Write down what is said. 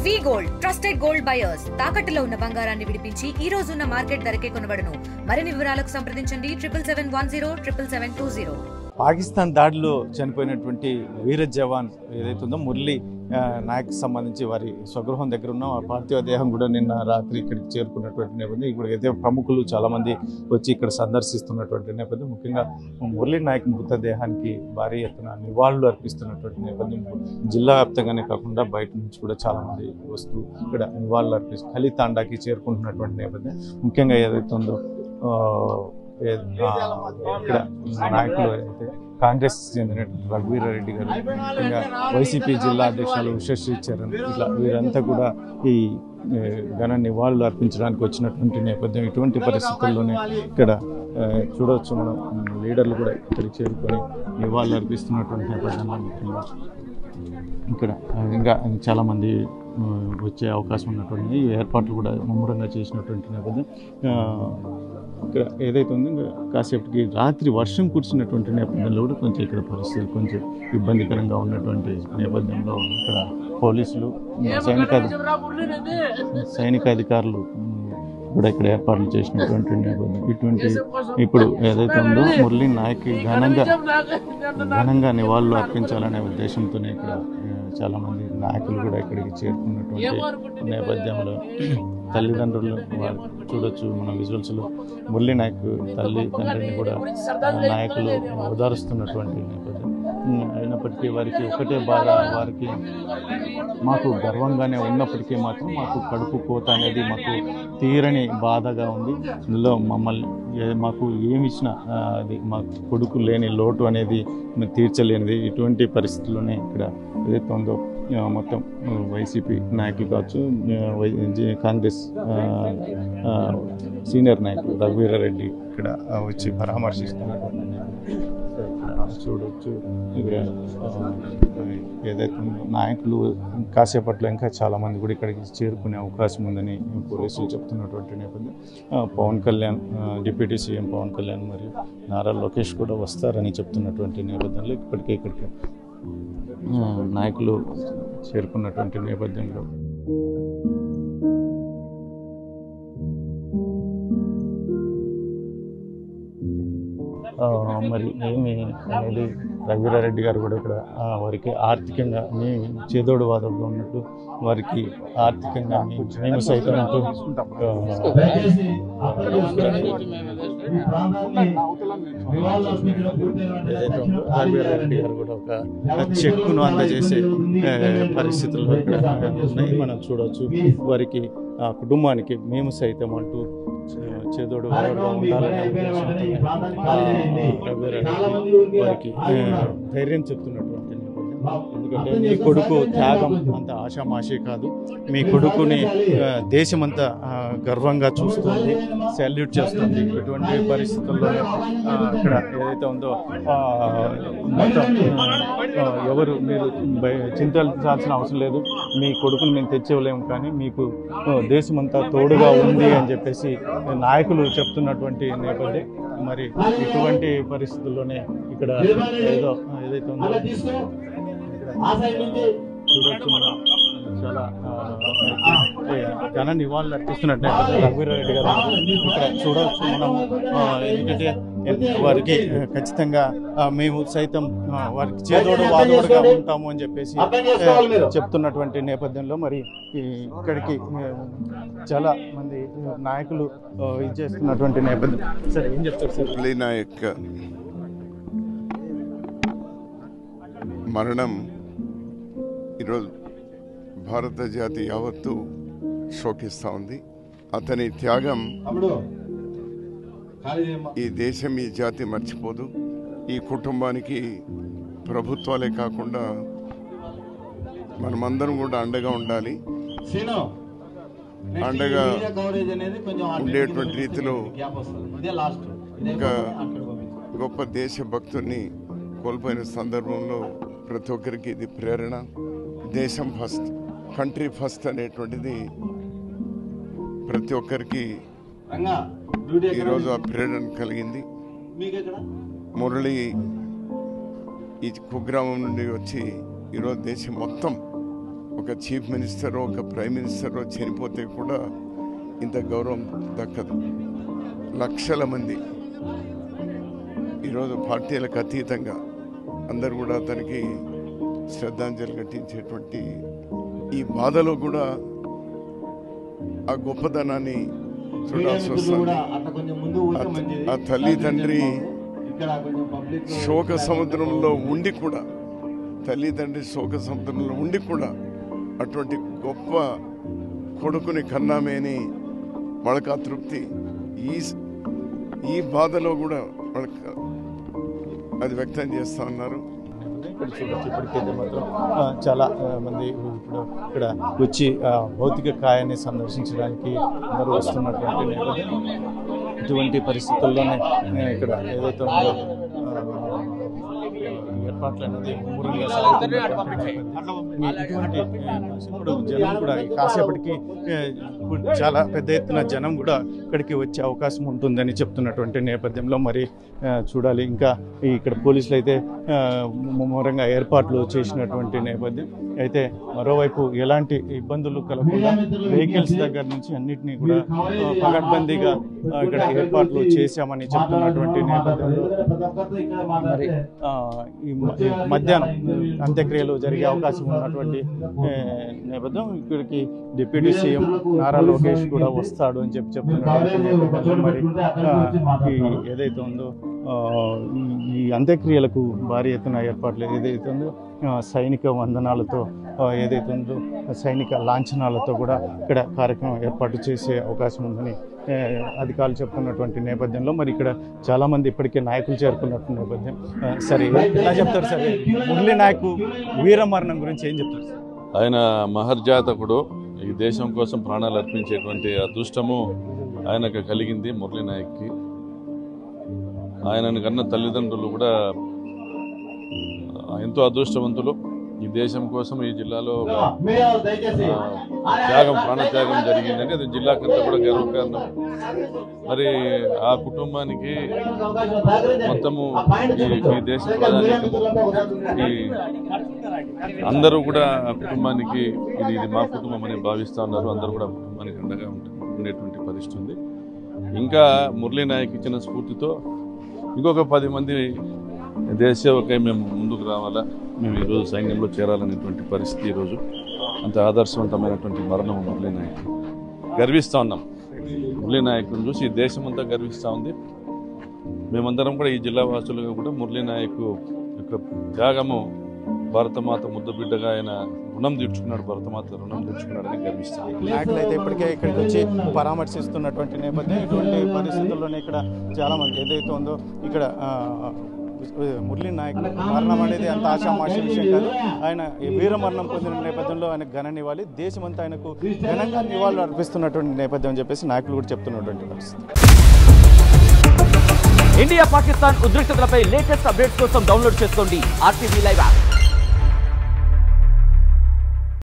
వి gold trusted gold buyers తాకట్టులో ఉన్న బంగారాన్ని విడిపించి ఈ రోజు ఉన్న మార్కెట్ ధరకే కొనబడును. మరిన్ని వివరాలకు సంప్రదించండి 77107720. పాకిస్తాన్ దాడిలో చనిపోయినటువంటి వీర జవాన్ ఏదైతే ఉందో మురళీ నాయక్ సంబంధించి వారి స్వగృహం దగ్గర ఉన్న పార్థివ దేహం కూడా నిన్న రాత్రి ఇక్కడికి చేరుకున్నటువంటి నేపథ్యం. ఇక్కడికైతే ప్రముఖులు చాలామంది వచ్చి ఇక్కడ సందర్శిస్తున్నటువంటి నేపథ్యం. ముఖ్యంగా మురళీ నాయక్ మృతదేహానికి భారీ ఎత్తున నివాళులు అర్పిస్తున్నటువంటి నేపథ్యం. జిల్లా వ్యాప్తంగానే కాకుండా బయట నుంచి కూడా చాలామంది వస్తూ ఇక్కడ నివాళులు అర్పిస్తూ ఖలీతాండాకి చేరుకుంటున్నటువంటి నేపథ్యం. ముఖ్యంగా ఏదైతే ఉందో ఇక్కడ నాయకులు అయితే కాంగ్రెస్ చెందినటువంటి రఘువీరారెడ్డి గారు, ముఖ్యంగా వైసీపీ జిల్లా అధ్యక్షులు ఉషశ్రీ చరణ్, ఇట్లా వీరంతా కూడా ఈ ఘన నివాళులు అర్పించడానికి వచ్చినటువంటి నేపథ్యం. ఇటువంటి పరిస్థితుల్లోనే ఇక్కడ చూడవచ్చు మనం లీడర్లు కూడా ఇక్కడికి చేరుకొని నివాళులు అర్పిస్తున్నటువంటి నేపథ్యంలో ముఖ్యంగా ఇక్కడ ఇంకా చాలామంది వచ్చే అవకాశం ఉన్నటువంటి ఏర్పాట్లు కూడా ముమ్మరంగా చేసినటువంటి నేపథ్యం. ఇక్కడ ఏదైతే ఉందో ఇంకా కాసేపటికి రాత్రి వర్షం కురిసినటువంటి నేపథ్యంలో కూడా కొంచెం ఇక్కడ పరిస్థితులు కొంచెం ఇబ్బందికరంగా ఉన్నటువంటి నేపథ్యంలో ఇక్కడ పోలీసులు సైనికాధికారులు కూడా ఇక్కడ ఏర్పాట్లు చేసినటువంటి నేపథ్యం. ఇటువంటి ఇప్పుడు ఏదైతే ఉందో మురళీ నాయక్ ఘనంగా నివాళులు అర్పించాలనే ఉద్దేశంతోనే ఇక్కడ చాలామంది నాయకులు కూడా ఇక్కడికి చేరుకున్నటువంటి నేపథ్యంలో తల్లిదండ్రులు చూడొచ్చు మన విజువల్స్లో. మురళీ నాయక్ తల్లి తండ్రిని కూడా నాయకులు ఓదారుస్తున్నటువంటి నేపథ్యం. అయినప్పటికీ వారికి ఒకటే బాధ, వారికి మాకు గర్వంగానే ఉన్నప్పటికీ మాత్రం మాకు కడుపు కోత అనేది మాకు తీరని బాధగా ఉంది. ఇందులో మమ్మల్ని మాకు ఏమి ఇచ్చినా అది మాకు కొడుకు లేని లోటు అనేది తీర్చలేనిది. ఇటువంటి పరిస్థితుల్లోనే ఇక్కడ ఏదైతే ఉందో మొత్తం వైసీపీ నాయకులు కావచ్చు, కాంగ్రెస్ సీనియర్ నాయకులు రఘువీరారెడ్డి ఇక్కడ వచ్చి పరామర్శిస్తున్నటువంటి చూడవచ్చు. ఏదైతే నాయకులు కాసేపట్లో ఇంకా చాలామంది కూడా ఇక్కడికి చేరుకునే అవకాశం ఉందని పోలీసులు చెప్తున్నటువంటి నేపథ్యం. పవన్ కళ్యాణ్, డిప్యూటీ సీఎం పవన్ కళ్యాణ్ మరియు నారా లోకేష్ కూడా వస్తారని చెప్తున్నటువంటి నేపథ్యంలో ఇక్కడికి నాయకులు చేరుకున్నటువంటి నేపథ్యంలో మరి ఏమి అనేది రఘువీరారెడ్డి గారు కూడా ఇక్కడ వారికి ఆర్థికంగా చేదోడు వాదోడుగా ఉన్నట్టు వారికి ఆర్థికంగా మేము సైతం అంటూ ఏదైతే ఉందో రఘువీరారెడ్డి గారు కూడా ఒక చెక్కును అందజేసే పరిస్థితుల్లో ఇక్కడ ఉన్నాయి. మనం చూడవచ్చు వారికి ఆ కుటుంబానికి మేము సైతం అంటూ చేదోడు ఉండాలనే వారికి ధైర్యం చెప్తున్నటువంటి నేపథ్యం. ఎందుకంటే మీ కొడుకు త్యాగం అంత ఆషామాషి కాదు. మీ కొడుకుని దేశమంతా గర్వంగా చూస్తుంది, సాల్యూట్ చేస్తుంది. ఇటువంటి పరిస్థితుల్లో ఇక్కడ ఏదైతే ఉందో మొత్తం ఎవరు మీరు చింతించాల్సిన అవసరం లేదు, మీ కొడుకుని మేము తెచ్చివ్వలేము, కానీ మీకు దేశమంతా తోడుగా ఉంది అని చెప్పేసి నాయకులు చెప్తున్నటువంటి నేపథ్యం. మరి ఇటువంటి పరిస్థితుల్లోనే ఇక్కడ ఏదైతే ఉందో చూడొచ్చు మనం చాలా ఘన నివాళులు అర్పిస్తున్నట్టు రఘువీరారెడ్డి గారు ఇక్కడ చూడవచ్చు మనం. ఎందుకంటే వారికి ఖచ్చితంగా మేము సైతం వారికి చేదోడు వాదోడుగా ఉంటాము అని చెప్పేసి చెప్తున్నటువంటి నేపథ్యంలో మరి ఇక్కడికి చాలా మంది నాయకులు ఇది చేస్తున్నటువంటి నేపథ్యం. సార్ ఏం చెప్తారు సార్? మురళీ నాయక్ మరణం ఈరోజు భారత జాతి యావత్తు శోకిస్తూ ఉంది. అతని త్యాగం ఈ దేశం, ఈ జాతి మర్చిపోదు. ఈ కుటుంబానికి ప్రభుత్వాలే కాకుండా మనమందరం కూడా అండగా ఉండాలి. అండగా ఉండేటువంటి రీతిలో ఇంకా గొప్ప దేశభక్తుని కోల్పోయిన సందర్భంలో ప్రతి ఒక్కరికి ఇది ప్రేరణ. దేశం ఫస్ట్, కంట్రీ ఫస్ట్ అనేటువంటిది ప్రతి ఒక్కరికి ఈరోజు ఆ ప్రేరణ కలిగింది. మురళి ఈ కుగ్రామం నుండి వచ్చి ఈరోజు దేశం మొత్తం ఒక చీఫ్ మినిస్టర్ ఒక ప్రైమ్ మినిస్టర్ చనిపోతే కూడా ఇంత గౌరవం దక్కదు. లక్షల మంది ఈరోజు పార్టీలకు అతీతంగా అందరూ కూడా అతనికి శ్రద్ధాంజలి ఘటించేటువంటి ఈ బాధలో కూడా ఆ గొప్పతనాన్ని చూడాల్సి వస్తుంది. ఆ తల్లి తండ్రి శోక సముద్రంలో ఉండి కూడా అటువంటి గొప్ప కొడుకుని కన్నామేని వాళ్ళకి ఆ తృప్తి ఈ బాధలో కూడా వాళ్ళకి అది వ్యక్తం చేస్తూ ఉన్నారు. ఇక్కడ చూడొచ్చు ఇప్పటికైతే మాత్రం చాలా మంది ఇప్పుడు ఇక్కడ వచ్చి భౌతిక కాయాన్ని సందర్శించడానికి అందరూ వస్తున్నటువంటి నేపథ్యం. ఇటువంటి పరిస్థితుల్లోనే ఇక్కడ ఏదైతే ఉందో ఏర్పాట్లు అనేది ముమ్మరంగా సాగుతున్నటువంటి ఇప్పుడు జనం కూడా కాసేపటికి చాలా పెద్ద ఎత్తున జనం కూడా ఇక్కడికి వచ్చే అవకాశం ఉంటుందని చెప్తున్నటువంటి నేపథ్యంలో మరి చూడాలి. ఇంకా ఇక్కడ పోలీసులు అయితే ముమ్మరంగా ఏర్పాట్లు చేసినటువంటి నేపథ్యం. అయితే మరోవైపు ఎలాంటి ఇబ్బందులు కలగకుండా వెహికల్స్ దగ్గర నుంచి అన్నిటినీ కూడా పకడ్బందీగా ఇక్కడ ఏర్పాట్లు చేశామని చెప్తున్నటువంటి నేపథ్యంలో మరి ఈ మధ్యాహ్నం అంత్యక్రియలు జరిగే అవకాశం ఉన్నటువంటి నేపథ్యం. ఇక్కడికి డిప్యూటీ సీఎం నారా లోకేష్ కూడా వస్తాడు అని చెప్తున్నటువంటి నేపథ్యం. మరి ఏదైతే ఉందో ఈ అంత్యక్రియలకు భారీ ఎత్తున ఏర్పాట్లు ఏదైతే ఉందో సైనిక వందనాలతో ఏదైతే ఉందో సైనిక లాంఛనాలతో కూడా ఇక్కడ కార్యక్రమం ఏర్పాటు చేసే అవకాశం ఉందని అధికారులు చెప్తున్నటువంటి నేపథ్యంలో మరి ఇక్కడ చాలామంది ఇప్పటికే నాయకులు చేరుకున్నట్టు నేపథ్యం. సరే ఎలా చెప్తారు సార్ మురళీ నాయక్ వీరమరణం గురించి ఏం చెప్తారు? ఆయన మహర్జాతకుడు, ఈ దేశం కోసం ప్రాణాలు అర్పించేటువంటి అదృష్టము ఆయనకు కలిగింది మురళీ నాయక్కి. ఆయనను కన్న తల్లిదండ్రులు కూడా ఎంతో అదృష్టవంతులు. ఈ దేశం కోసం ఈ జిల్లాలో ప్రాణత్యాగం జరిగిందని అది జిల్లాకంతా కూడా గర్వకారణం. మరి ఆ కుటుంబానికి మొత్తము ఈ దేశ ప్రధానికము అందరూ కూడా ఆ కుటుంబానికి ఇది మా కుటుంబం అని భావిస్తూ ఉన్నారు. అందరూ కూడా కుటుంబానికి అండగా ఉండేటువంటి పరిస్థితి ఉంది. ఇంకా మురళీ నాయక్ ఇచ్చిన స్ఫూర్తితో ఇంకొక 10 మంది దేశ సేవకై మేము ముందుకు రావాలా, మేము ఈరోజు సైన్యంలో చేరాలనేటువంటి పరిస్థితి. ఈరోజు అంత ఆదర్శవంతమైనటువంటి మరణం మురళీ నాయక్. గర్విస్తూ ఉన్నాం మురళీ నాయక్ను చూసి, ఈ దేశం అంతా గర్విస్తూ ఉంది. మేమందరం కూడా ఈ జిల్లా వాసులుగా కూడా మురళీ నాయక్ యొక్క త్యాగము భారతమాత ముద్దబిడ్డగా ఆయన రుణం తీర్చుకున్నాడు, భారతమాత రుణం తీర్చుకున్నాడని గర్విస్తాం. నాయకులు అయితే ఇప్పటికే ఇక్కడికి వచ్చి పరామర్శిస్తున్నటువంటి నేపథ్యం. ఇటువంటి పరిస్థితుల్లోనే ఇక్కడ చాలామంది ఏదైతే ఉందో ఇక్కడ మురళీ నాయక్ మరణం అనేది అంత ఆశామాష విషయం కాదు. ఆయన వీరమరణం పొందిన నేపథ్యంలో ఆయన ఘన నివాళి, దేశమంతా ఆయనకు ఘనంగా నివాళులు అర్పిస్తున్నటువంటి నేపథ్యం అని చెప్పేసి నాయకులు కూడా చెప్తున్నటువంటి పరిస్థితి. ఇండియా పాకిస్తాన్ ఉద్రిక్తతలపై లేటెస్ట్ అప్డేట్స్ కోసం డౌన్లోడ్ చేసుకోండి RTV లైవ్ యాప్.